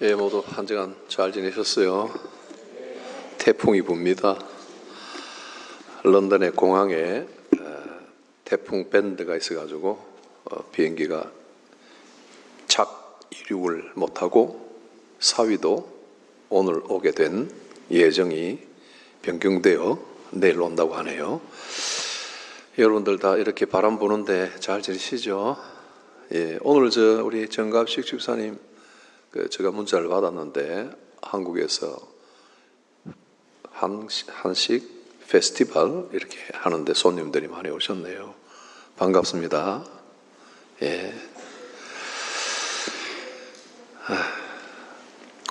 예, 모두 한 주간 잘 지내셨어요? 태풍이 붑니다. 런던의 공항에 태풍 밴드가 있어가지고 비행기가 착 이륙을 못하고 사위도 오늘 오게 된 예정이 변경되어 내일 온다고 하네요. 여러분들 다 이렇게 바람 부는데 잘 지내시죠? 예, 오늘 우리 정갑식 집사님 제가 문자를 받았는데 한국에서 한식 페스티벌 이렇게 하는데 손님들이 많이 오셨네요. 반갑습니다. 예.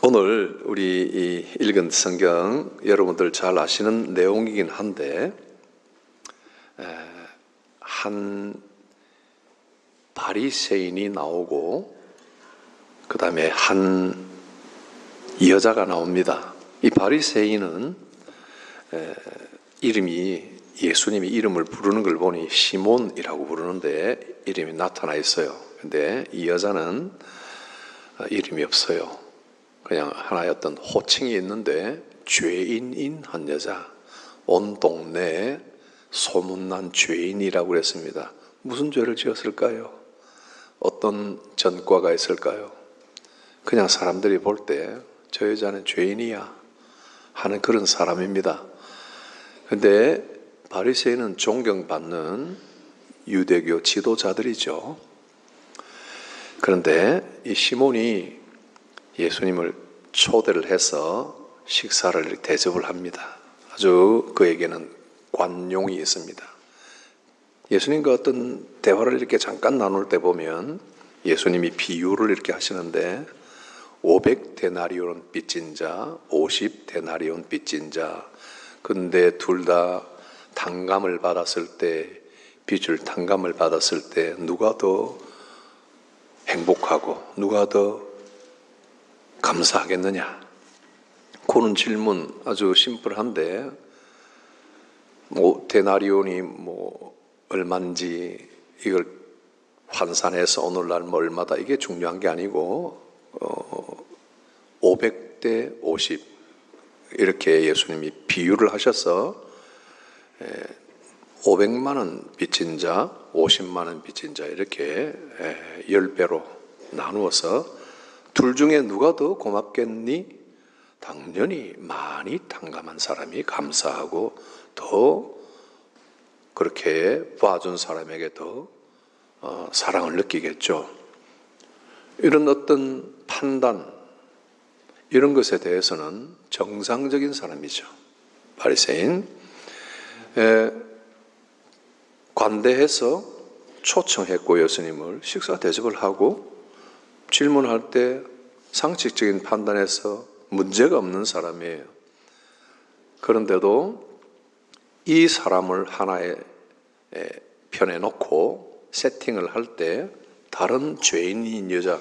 오늘 우리 읽은 성경 여러분들 잘 아시는 내용이긴 한데 한 바리새인이 나오고 그 다음에 한 여자가 나옵니다. 이 바리새인은 이름이 예수님이 이름을 부르는 걸 보니 시몬이라고 부르는데 이름이 나타나 있어요. 근데 이 여자는 이름이 없어요. 그냥 하나의 어떤 호칭이 있는데 죄인인 한 여자, 온 동네에 소문난 죄인이라고 그랬습니다. 무슨 죄를 지었을까요? 어떤 전과가 있을까요? 그냥 사람들이 볼 때 저 여자는 죄인이야 하는 그런 사람입니다. 근데 바리새인은 존경받는 유대교 지도자들이죠. 그런데 이 시몬이 예수님을 초대를 해서 식사를 대접을 합니다. 아주 그에게는 관용이 있습니다. 예수님과 어떤 대화를 이렇게 잠깐 나눌 때 보면 예수님이 비유를 이렇게 하시는데 500데나리온 빚진 자, 50데나리온 빚진 자. 근데 둘 다 탕감을 받았을 때, 빚을 탕감을 받았을 때 누가 더 행복하고 누가 더 감사하겠느냐? 그런 질문 아주 심플한데 데나리온이 얼마인지 이걸 환산해서 오늘날 얼마다 이게 중요한 게 아니고 500대 50 이렇게 예수님이 비유를 하셔서 500만 원 빚진 자, 50만 원 빚진 자 이렇게 10배로 나누어서 둘 중에 누가 더 고맙겠니? 당연히 많이 탕감한 사람이 감사하고 더 그렇게 봐준 사람에게 더 사랑을 느끼겠죠. 이런 어떤 판단 이런 것에 대해서는 정상적인 사람이죠. 바리새인 관대해서 초청했고 예수님을 식사 대접을 하고 질문할 때 상식적인 판단에서 문제가 없는 사람이에요. 그런데도 이 사람을 하나의 편에 놓고 세팅을 할 때 다른 죄인인 여자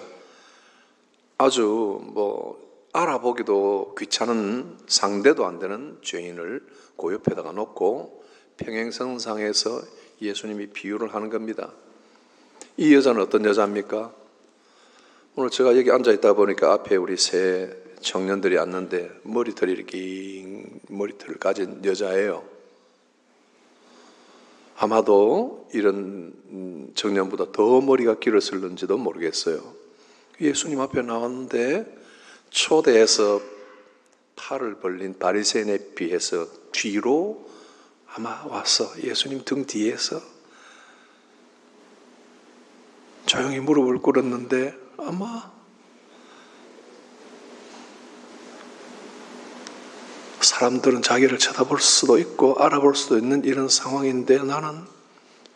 아주 알아보기도 귀찮은 상대도 안 되는 죄인을 그 옆에다가 놓고 평행선상에서 예수님이 비유를 하는 겁니다. 이 여자는 어떤 여자입니까? 오늘 제가 여기 앉아있다 보니까 앞에 우리 세 청년들이 앉는데 머리털을 가진 여자예요. 아마도 이런 청년보다 더 머리가 길었을는지도 모르겠어요. 예수님 앞에 나왔는데 초대해서 팔을 벌린 바리새인에 비해서 뒤로 아마 와서 예수님 등 뒤에서 조용히 무릎을 꿇었는데 아마 사람들은 자기를 쳐다볼 수도 있고 알아볼 수도 있는 이런 상황인데 나는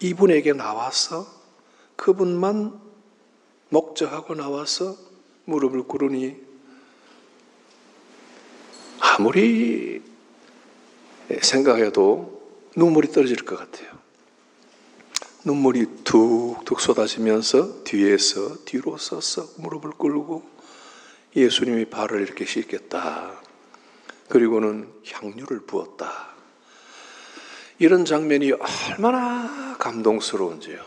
이분에게 나와서 그분만 목적하고 나와서 무릎을 꿇으니 아무리 생각해도 눈물이 떨어질 것 같아요. 눈물이 툭툭 쏟아지면서 뒤로 서서 무릎을 꿇고 예수님이 발을 이렇게 씻겠다. 그리고는 향유를 부었다. 이런 장면이 얼마나 감동스러운지요.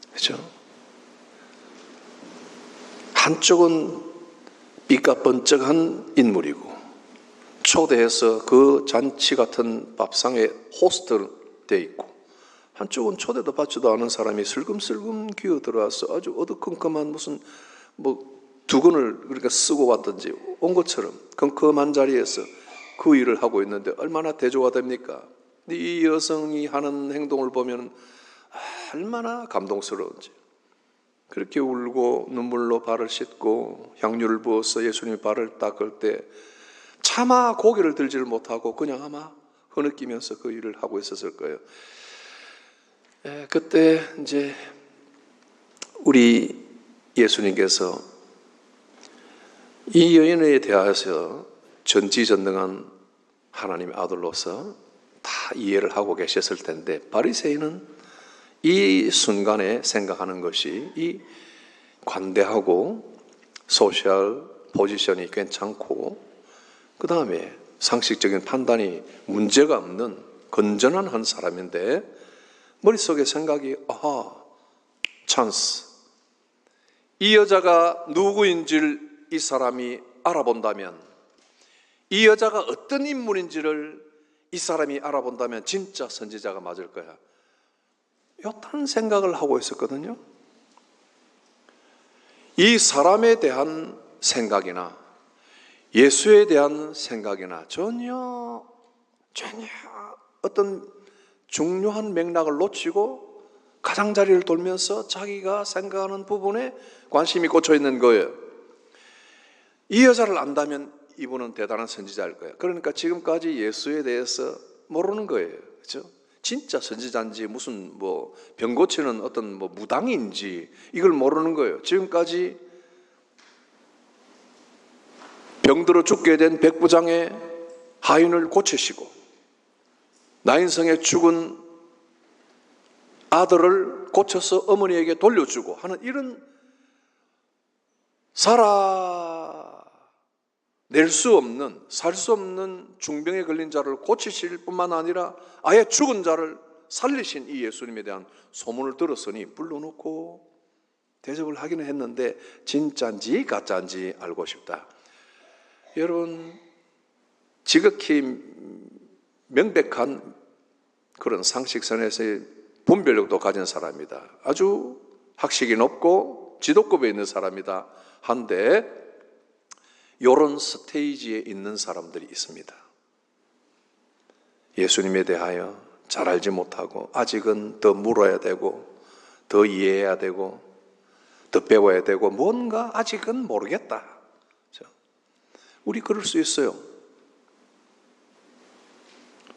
그렇죠? 한쪽은 삐까번쩍한 인물이고 초대해서 그 잔치 같은 밥상에 호스트 돼 있고 한쪽은 초대도 받지도 않은 사람이 슬금슬금 기어 들어와서 아주 어두컴컴한 무슨 두건을 그러니까 쓰고 왔든지 온 것처럼 컴컴한 자리에서 그 일을 하고 있는데 얼마나 대조가 됩니까? 이 여성이 하는 행동을 보면 얼마나 감동스러운지. 그렇게 울고 눈물로 발을 씻고 향유를 부어서 예수님의 발을 닦을 때 차마 고개를 들지를 못하고 그냥 아마 흐느끼면서 그 일을 하고 있었을 거예요. 그때 이제 우리 예수님께서 이 여인에 대하여서 전지전능한 하나님의 아들로서 다 이해를 하고 계셨을 텐데 바리새인은 이 순간에 생각하는 것이 이 관대하고 소셜 포지션이 괜찮고 그 다음에 상식적인 판단이 문제가 없는 건전한 한 사람인데 머릿속에 생각이 찬스. 이 여자가 누구인지를 이 사람이 알아본다면 이 여자가 어떤 인물인지를 이 사람이 알아본다면 진짜 선지자가 맞을 거야. 이런 생각을 하고 있었거든요. 이 사람에 대한 생각이나 예수에 대한 생각이나 전혀 어떤 중요한 맥락을 놓치고 가장자리를 돌면서 자기가 생각하는 부분에 관심이 꽂혀 있는 거예요. 이 여자를 안다면 이분은 대단한 선지자일 거예요. 그러니까 지금까지 예수에 대해서 모르는 거예요. 그렇죠? 진짜 선지자인지 무슨 병 고치는 어떤 무당인지 이걸 모르는 거예요. 지금까지 병들어 죽게 된 백부장의 하인을 고치시고 나인성에 죽은 아들을 고쳐서 어머니에게 돌려주고 하는 이런 살아낼 수 없는, 살 수 없는 중병에 걸린 자를 고치실 뿐만 아니라 아예 죽은 자를 살리신 이 예수님에 대한 소문을 들었으니 불러놓고 대접을 하기는 했는데 진짜인지 가짜인지 알고 싶다. 여러분, 지극히 명백한 그런 상식선에서의 분별력도 가진 사람이다. 아주 학식이 높고 지도급에 있는 사람이다. 한데 이런 스테이지에 있는 사람들이 있습니다. 예수님에 대하여 잘 알지 못하고 아직은 더 물어야 되고 더 이해해야 되고 더 배워야 되고 뭔가 아직은 모르겠다. 우리 그럴 수 있어요.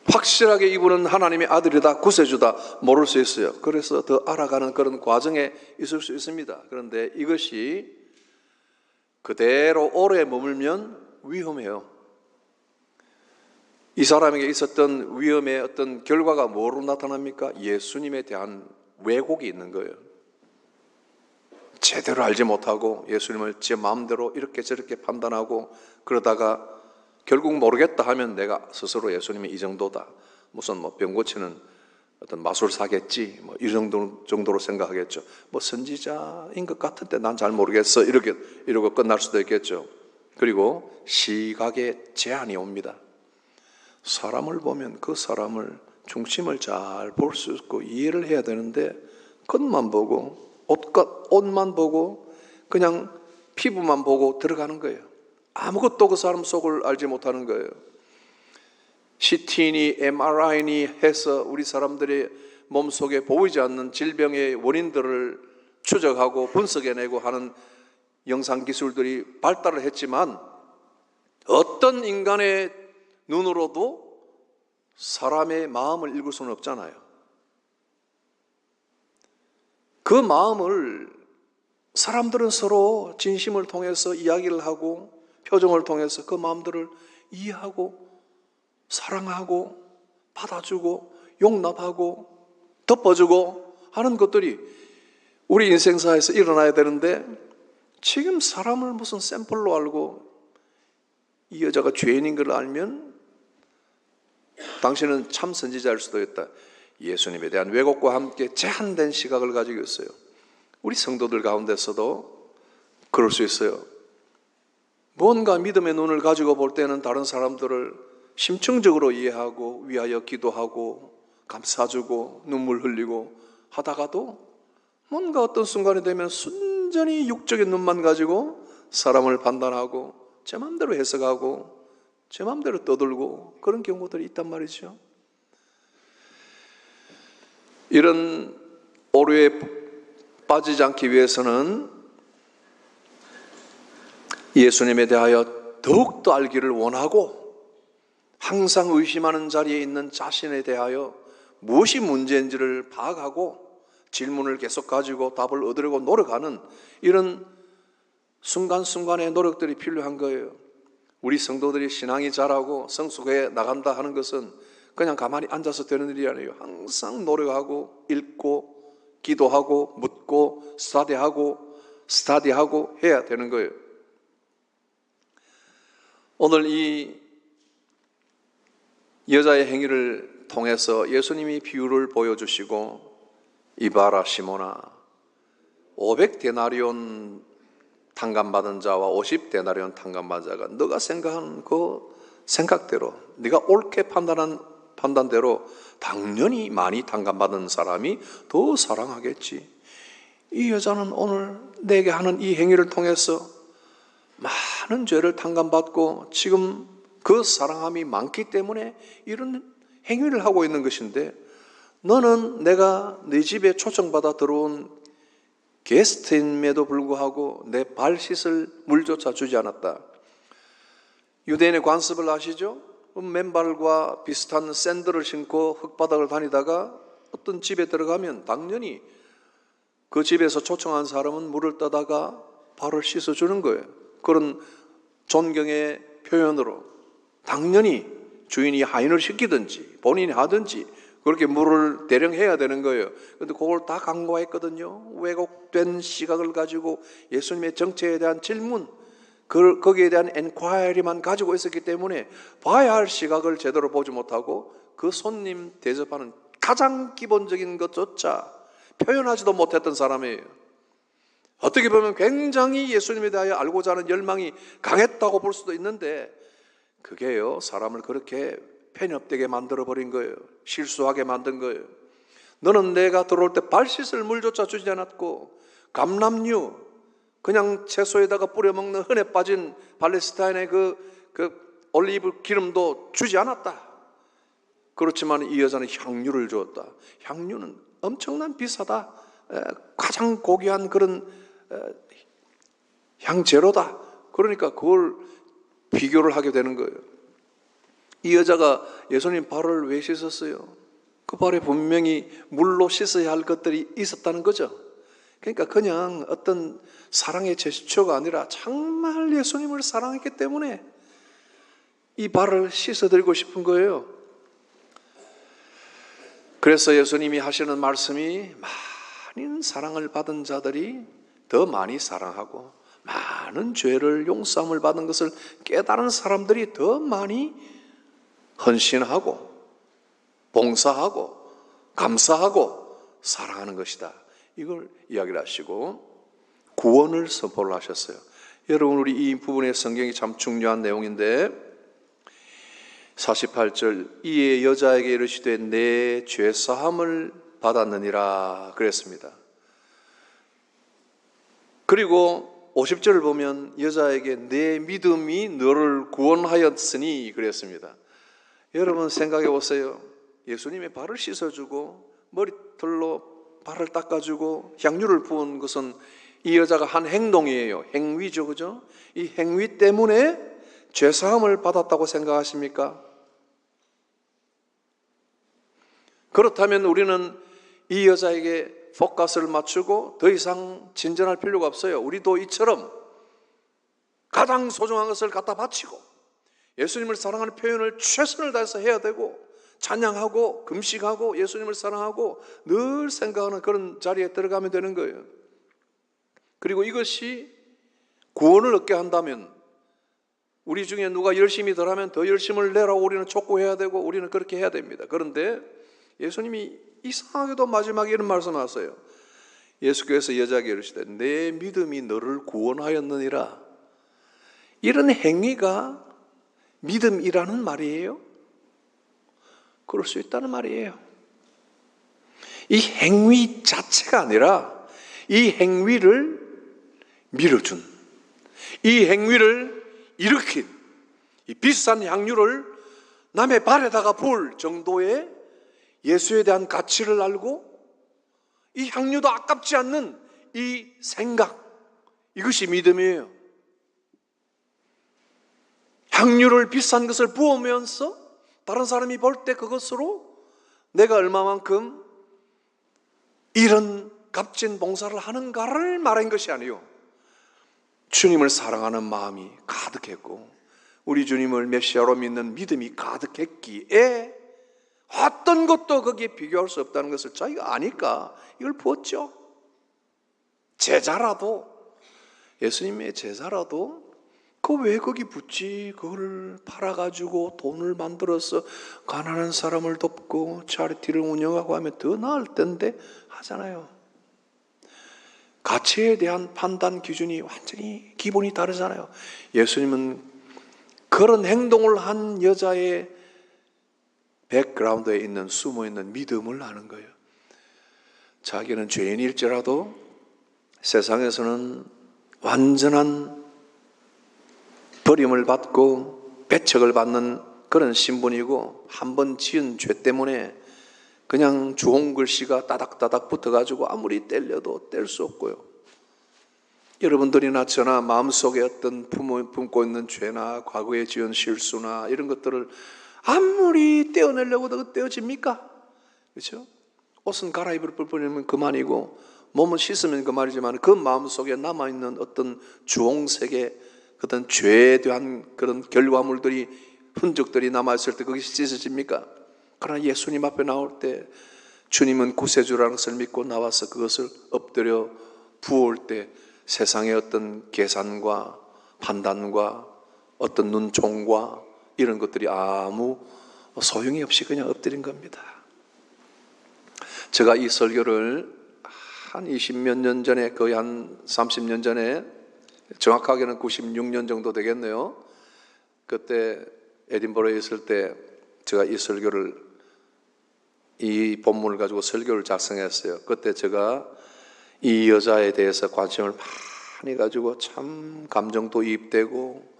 확실하게 이분은 하나님의 아들이다, 구세주다 모를 수 있어요. 그래서 더 알아가는 그런 과정에 있을 수 있습니다. 그런데 이것이 그대로 오래 머물면 위험해요. 이 사람에게 있었던 위험의 어떤 결과가 뭐로 나타납니까? 예수님에 대한 왜곡이 있는 거예요. 제대로 알지 못하고 예수님을 제 마음대로 이렇게 저렇게 판단하고 그러다가 결국 모르겠다 하면 내가 스스로 예수님이 이 정도다. 무슨 병 고치는 어떤 마술사겠지. 이 정도로 생각하겠죠. 선지자인 것 같은데 난 잘 모르겠어. 이러고 끝날 수도 있겠죠. 그리고 시각에 제한이 옵니다. 사람을 보면 그 사람을 중심을 잘 볼 수 있고 이해를 해야 되는데 겉만 보고 옷만 보고 그냥 피부만 보고 들어가는 거예요. 아무것도 그 사람 속을 알지 못하는 거예요. CT니 MRI니 해서 우리 사람들의 몸속에 보이지 않는 질병의 원인들을 추적하고 분석해내고 하는 영상기술들이 발달을 했지만 어떤 인간의 눈으로도 사람의 마음을 읽을 수는 없잖아요. 그 마음을 사람들은 서로 진심을 통해서 이야기를 하고 표정을 통해서 그 마음들을 이해하고 사랑하고 받아주고 용납하고 덮어주고 하는 것들이 우리 인생사에서 일어나야 되는데 지금 사람을 무슨 샘플로 알고 이 여자가 죄인인 걸 알면 당신은 참 선지자일 수도 있다. 예수님에 대한 왜곡과 함께 제한된 시각을 가지고 있어요. 우리 성도들 가운데서도 그럴 수 있어요. 뭔가 믿음의 눈을 가지고 볼 때는 다른 사람들을 심층적으로 이해하고 위하여 기도하고 감싸주고 눈물 흘리고 하다가도 뭔가 어떤 순간이 되면 순전히 육적인 눈만 가지고 사람을 판단하고 제 마음대로 해석하고 제 마음대로 떠들고 그런 경우들이 있단 말이죠. 이런 오류에 빠지지 않기 위해서는 예수님에 대하여 더욱더 알기를 원하고 항상 의심하는 자리에 있는 자신에 대하여 무엇이 문제인지를 파악하고 질문을 계속 가지고 답을 얻으려고 노력하는 이런 순간순간의 노력들이 필요한 거예요. 우리 성도들이 신앙이 자라고 성숙해 나간다 하는 것은 그냥 가만히 앉아서 되는 일이 아니에요. 항상 노력하고 읽고 기도하고 묻고 스타디하고 해야 되는 거예요. 오늘 이 여자의 행위를 통해서 예수님이 비유를 보여주시고 이봐라 시몬아 500데나리온 탕감받은 자와 50데나리온 탕감받은 자가 너가 생각한 그 생각대로 네가 옳게 판단한 판단대로 당연히 많이 탕감받은 사람이 더 사랑하겠지. 이 여자는 오늘 내게 하는 이 행위를 통해서 많은 죄를 탕감받고 지금 그 사랑함이 많기 때문에 이런 행위를 하고 있는 것인데 너는 내가 네 집에 초청받아 들어온 게스트임에도 불구하고 내 발 씻을 물조차 주지 않았다. 유대인의 관습을 아시죠? 맨발과 비슷한 샌들을 신고 흙바닥을 다니다가 어떤 집에 들어가면 당연히 그 집에서 초청한 사람은 물을 떠다가 발을 씻어주는 거예요. 그런 존경의 표현으로 당연히 주인이 하인을 시키든지 본인이 하든지 그렇게 물을 대령해야 되는 거예요. 그런데 그걸 다 간과했거든요. 왜곡된 시각을 가지고 예수님의 정체에 대한 질문, 거기에 대한 엔콰이리만 가지고 있었기 때문에 봐야 할 시각을 제대로 보지 못하고 그 손님 대접하는 가장 기본적인 것조차 표현하지도 못했던 사람이에요. 어떻게 보면 굉장히 예수님에 대하여 알고자 하는 열망이 강했다고 볼 수도 있는데 그게요, 사람을 그렇게 편협되게 만들어버린 거예요. 실수하게 만든 거예요. 너는 내가 들어올 때 발 씻을 물조차 주지 않았고 감람류, 그냥 채소에다가 뿌려 먹는 흔해 빠진 팔레스타인의 그 올리브 기름도 주지 않았다. 그렇지만 이 여자는 향유를 주었다. 향유는 엄청난 비싸다. 가장 고귀한 그런 향재료다. 그러니까 그걸 비교를 하게 되는 거예요. 이 여자가 예수님 발을 왜 씻었어요? 그 발에 분명히 물로 씻어야 할 것들이 있었다는 거죠. 그러니까 그냥 어떤 사랑의 제스처가 아니라 정말 예수님을 사랑했기 때문에 이 발을 씻어드리고 싶은 거예요. 그래서 예수님이 하시는 말씀이 많은 사랑을 받은 자들이 더 많이 사랑하고 많은 죄를 용서함을 받은 것을 깨달은 사람들이 더 많이 헌신하고 봉사하고 감사하고 사랑하는 것이다. 이걸 이야기를 하시고 구원을 선포를 하셨어요. 여러분, 우리 이 부분의 성경이 참 중요한 내용인데 48절 이에 여자에게 이르시되 내 죄사함을 받았느니라 그랬습니다. 그리고 50절을 보면 여자에게 내 믿음이 너를 구원하였으니 그랬습니다. 여러분 생각해 보세요. 예수님의 발을 씻어주고 머리털로 발을 닦아주고 향유를 부은 것은 이 여자가 한 행동이에요. 행위죠, 그죠? 이 행위 때문에 죄사함을 받았다고 생각하십니까? 그렇다면 우리는 이 여자에게 포커스를 맞추고 더 이상 진전할 필요가 없어요. 우리도 이처럼 가장 소중한 것을 갖다 바치고 예수님을 사랑하는 표현을 최선을 다해서 해야 되고 찬양하고 금식하고 예수님을 사랑하고 늘 생각하는 그런 자리에 들어가면 되는 거예요. 그리고 이것이 구원을 얻게 한다면 우리 중에 누가 열심히 더 하면 더 열심을 내라고 우리는 촉구해야 되고 우리는 그렇게 해야 됩니다. 그런데 예수님이 이상하게도 마지막에 이런 말씀하셨어요. 예수께서 여자에게 이르시되 내 믿음이 너를 구원하였느니라. 이런 행위가 믿음이라는 말이에요? 그럴 수 있다는 말이에요. 이 행위 자체가 아니라 이 행위를 밀어준, 이 행위를 일으킨, 이 비싼 향유를 남의 발에다가 부을 정도의 예수에 대한 가치를 알고 이 향유도 아깝지 않는 이 생각, 이것이 믿음이에요. 향유를 비싼 것을 부으면서 다른 사람이 볼 때 그것으로 내가 얼마만큼 이런 값진 봉사를 하는가를 말한 것이 아니요, 주님을 사랑하는 마음이 가득했고 우리 주님을 메시아로 믿는 믿음이 가득했기에 어떤 것도 거기에 비교할 수 없다는 것을 자기가 아니까 이걸 부었죠. 제자라도, 예수님의 제자라도 그 왜 거기 붓지? 그걸 팔아가지고 돈을 만들어서 가난한 사람을 돕고 차리티를 운영하고 하면 더 나을 텐데 하잖아요. 가치에 대한 판단 기준이 완전히 기본이 다르잖아요. 예수님은 그런 행동을 한 여자의 백그라운드에 있는 숨어있는 믿음을 아는 거예요. 자기는 죄인일지라도 세상에서는 완전한 버림을 받고 배척을 받는 그런 신분이고 한 번 지은 죄 때문에 그냥 주홍 글씨가 따닥따닥 붙어가지고 아무리 떼려도 뗄 수 없고요. 여러분들이나 저나 마음속에 어떤 품고 있는 죄나 과거에 지은 실수나 이런 것들을 아무리 떼어내려고 해도 떼어집니까? 그렇죠? 옷은 갈아입을 뿐이면 그만이고 몸은 씻으면 그만이지만 그 마음속에 남아있는 어떤 주홍색의 어떤 죄에 대한 그런 결과물들이, 흔적들이 남아있을 때 그것이 씻어집니까? 그러나 예수님 앞에 나올 때 주님은 구세주라는 것을 믿고 나와서 그것을 엎드려 부을 때 세상의 어떤 계산과 판단과 어떤 눈총과 이런 것들이 아무 소용이 없이 그냥 엎드린 겁니다. 제가 이 설교를 한 20몇 년 전에, 거의 한 30년 전에, 정확하게는 96년 정도 되겠네요. 그때 에딘버러에 있을 때 제가 이 본문을 가지고 설교를 작성했어요. 그때 제가 이 여자에 대해서 관심을 많이 가지고 참 감정도 이입되고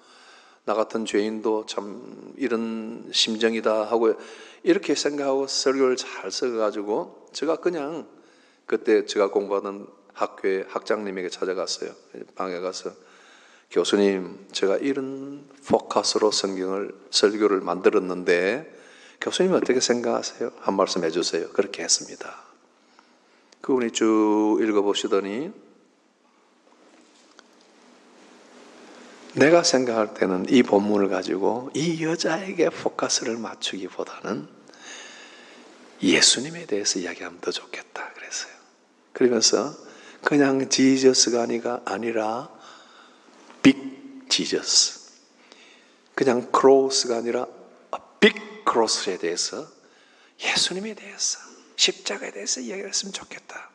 나 같은 죄인도 참 이런 심정이다 하고 이렇게 생각하고 설교를 잘 써가지고 제가 그냥 그때 제가 공부하던 학교의 학장님에게 찾아갔어요. 방에 가서 교수님, 제가 이런 포커스로 설교를 만들었는데 교수님 어떻게 생각하세요? 한 말씀 해주세요. 그렇게 했습니다. 그분이 쭉 읽어보시더니 내가 생각할 때는 이 본문을 가지고 이 여자에게 포커스를 맞추기보다는 예수님에 대해서 이야기하면 더 좋겠다 그랬어요. 그러면서 그냥 지저스가 아니라 빅 지저스, 그냥 크로스가 아니라 빅 크로스에 대해서, 예수님에 대해서, 십자가에 대해서 이야기했으면 좋겠다.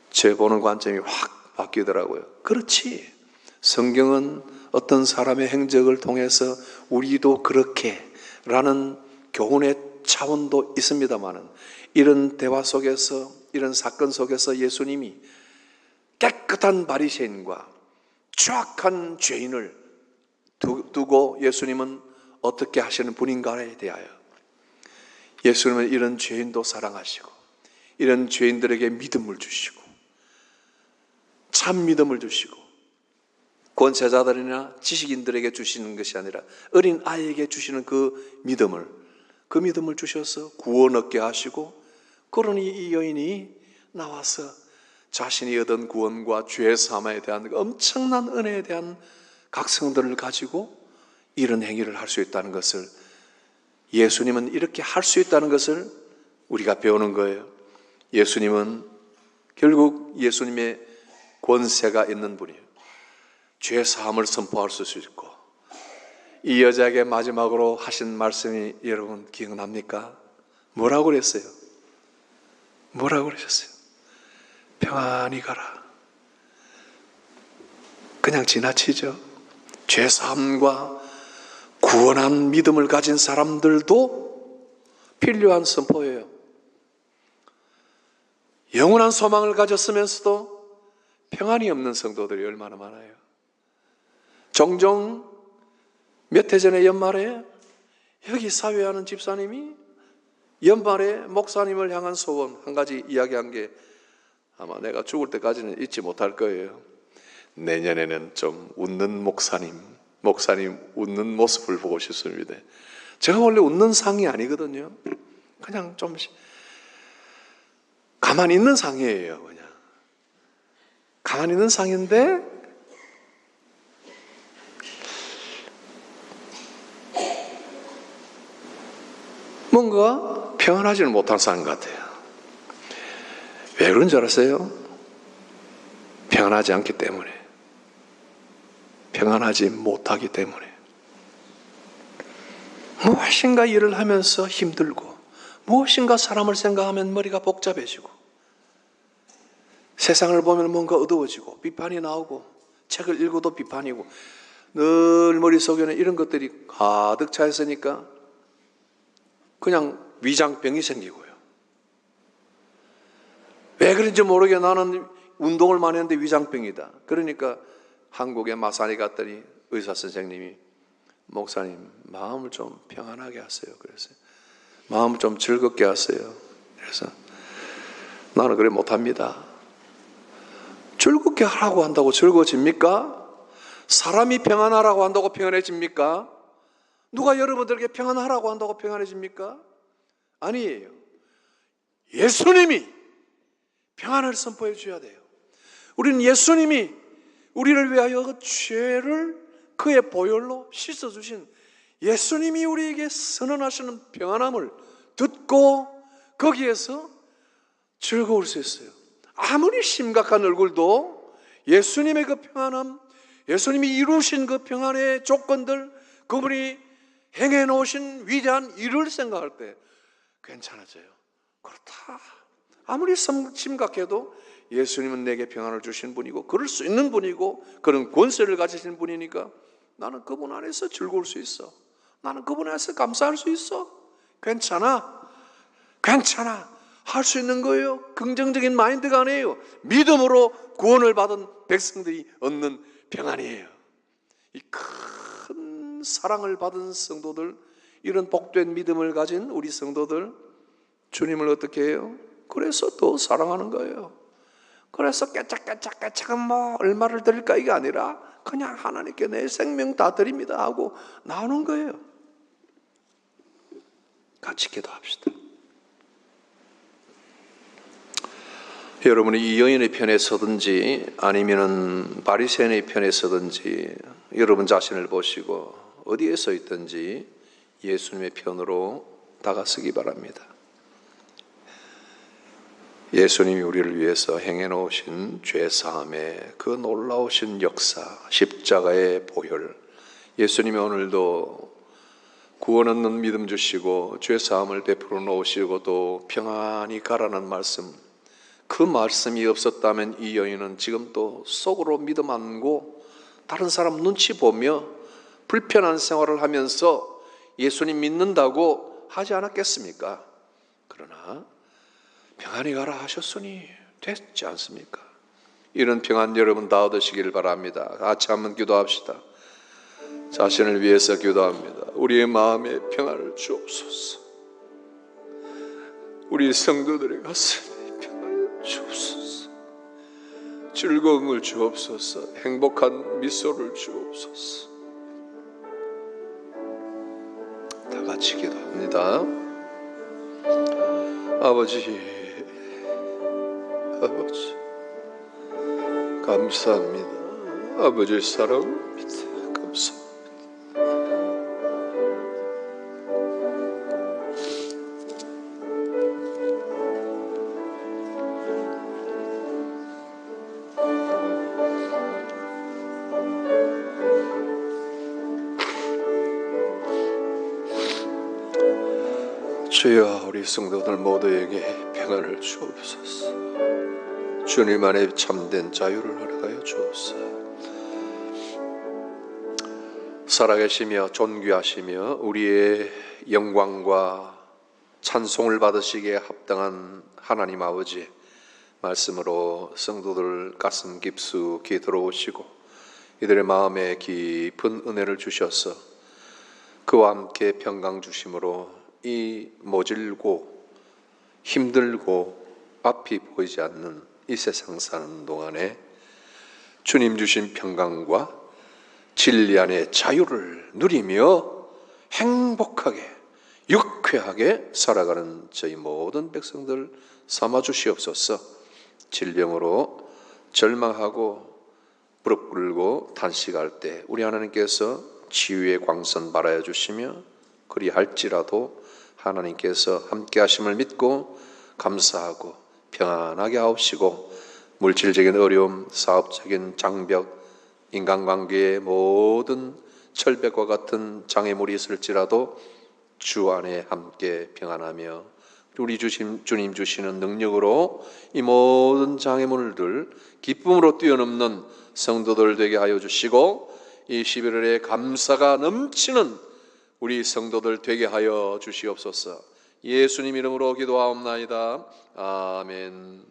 제 보는 관점이 확 바뀌더라고요. 그렇지, 성경은 어떤 사람의 행적을 통해서 우리도 그렇게 라는 교훈의 차원도 있습니다만은 이런 대화 속에서, 이런 사건 속에서 예수님이 깨끗한 바리새인과 추악한 죄인을 두고 예수님은 어떻게 하시는 분인가에 대하여, 예수님은 이런 죄인도 사랑하시고 이런 죄인들에게 믿음을 주시고 참 믿음을 주시고 권세자들이나 지식인들에게 주시는 것이 아니라 어린 아이에게 주시는 그 믿음을 주셔서 구원 얻게 하시고, 그러니 이 여인이 나와서 자신이 얻은 구원과 죄 사함에 대한 엄청난 은혜에 대한 각성들을 가지고 이런 행위를 할 수 있다는 것을, 예수님은 이렇게 할 수 있다는 것을 우리가 배우는 거예요. 예수님은 결국 예수님의 권세가 있는 분이에요. 죄 사함을 선포할 수 있고, 이 여자에게 마지막으로 하신 말씀이 여러분 기억납니까? 뭐라고 그랬어요? 뭐라고 그러셨어요? 평안히 가라. 그냥 지나치죠. 죄사함과 구원한 믿음을 가진 사람들도 필요한 선포예요. 영원한 소망을 가졌으면서도 평안이 없는 성도들이 얼마나 많아요. 종종 몇 해 전에 연말에 여기 사회하는 집사님이 연말에 목사님을 향한 소원 한 가지 이야기한 게 아마 내가 죽을 때까지는 잊지 못할 거예요. 내년에는 좀 웃는 목사님 웃는 모습을 보고 싶습니다. 제가 원래 웃는 상이 아니거든요. 그냥 좀 가만히 있는 상이에요. 그냥 가만히 있는 상인데 뭔가 평안하지는 못한 상 같아요. 왜 그런 줄 아세요? 평안하지 않기 때문에, 평안하지 못하기 때문에 무엇인가 일을 하면서 힘들고 무엇인가 사람을 생각하면 머리가 복잡해지고 세상을 보면 뭔가 어두워지고 비판이 나오고 책을 읽어도 비판이고 늘 머릿속에는 이런 것들이 가득 차 있으니까 그냥 위장병이 생기고요. 왜 그런지 모르게 나는 운동을 많이 했는데 위장병이다. 그러니까 한국에 마산에 갔더니 의사 선생님이 목사님 마음을 좀 평안하게 하세요. 그랬어요. 마음을 좀 즐겁게 하세요. 그래서 나는 그래 못합니다. 즐겁게 하라고 한다고 즐거워집니까? 사람이 평안하라고 한다고 평안해집니까? 누가 여러분들에게 평안하라고 한다고 평안해집니까? 아니에요. 예수님이 평안을 선포해 줘야 돼요. 우리는 예수님이 우리를 위하여 그 죄를 그의 보혈로 씻어주신 예수님이 우리에게 선언하시는 평안함을 듣고 거기에서 즐거울 수 있어요. 아무리 심각한 얼굴도 예수님의 그 평안함, 예수님이 이루신 그 평안의 조건들, 그분이 행해 놓으신 위대한 일을 생각할 때 괜찮아져요. 그렇다. 아무리 심각해도 예수님은 내게 평안을 주신 분이고 그럴 수 있는 분이고 그런 권세를 가지신 분이니까 나는 그분 안에서 즐거울 수 있어. 나는 그분 안에서 감사할 수 있어. 괜찮아. 할 수 있는 거예요. 긍정적인 마인드가 아니에요. 믿음으로 구원을 받은 백성들이 얻는 평안이에요. 이 큰 사랑을 받은 성도들, 이런 복된 믿음을 가진 우리 성도들, 주님을 어떻게 해요? 그래서 더 사랑하는 거예요. 그래서 깨짝깨짝은 뭐 얼마를 드릴까 이게 아니라 그냥 하나님께 내 생명 다 드립니다 하고 나오는 거예요. 같이 기도합시다. 여러분이 이 여인의 편에 서든지 아니면은 바리새인의 편에 서든지 여러분 자신을 보시고 어디에 서 있든지 예수님의 편으로 다가서기 바랍니다. 예수님이 우리를 위해서 행해 놓으신 죄사함의 그 놀라우신 역사, 십자가의 보혈, 예수님이 오늘도 구원 얻는 믿음 주시고 죄사함을 베풀어 놓으시고 또 평안히 가라는 말씀, 그 말씀이 없었다면 이 여인은 지금 또 속으로 믿음 안고 다른 사람 눈치 보며 불편한 생활을 하면서 예수님 믿는다고 하지 않았겠습니까? 그러나 평안히 가라 하셨으니 됐지 않습니까? 이런 평안 여러분 다 얻으시길 바랍니다. 같이 한번 기도합시다. 자신을 위해서 기도합니다. 우리의 마음에 평안을 주옵소서. 우리 성도들의 가슴에 평안을 주옵소서. 즐거움을 주옵소서. 행복한 미소를 주옵소서. 다 같이 기도합니다. 아버지 감사합니다. 아버지의 사랑입니다. 감사합니다. 주여, 우리 성도들 모두에게 평안을 주옵소서. 주님 안에 참된 자유를 허락하여 주옵소서. 살아계시며 존귀하시며 우리의 영광과 찬송을 받으시기에 합당한 하나님 아버지, 말씀으로 성도들 가슴 깊숙이 들어오시고 이들의 마음에 깊은 은혜를 주셔서 그와 함께 평강 주심으로 이 모질고 힘들고 앞이 보이지 않는 이 세상 사는 동안에 주님 주신 평강과 진리 안의 자유를 누리며 행복하게 유쾌하게 살아가는 저희 모든 백성들 삼아 주시옵소서. 질병으로 절망하고 무릎 꿇고 단식할 때 우리 하나님께서 치유의 광선 발하여 주시며 그리할지라도 하나님께서 함께 하심을 믿고 감사하고 평안하게 하옵시고, 물질적인 어려움, 사업적인 장벽, 인간관계의 모든 철벽과 같은 장애물이 있을지라도 주 안에 함께 평안하며 우리 주님 주시는 능력으로 이 모든 장애물들 기쁨으로 뛰어넘는 성도들 되게 하여 주시고, 이 11월에 감사가 넘치는 우리 성도들 되게 하여 주시옵소서. 예수님 이름으로 기도하옵나이다. 아멘.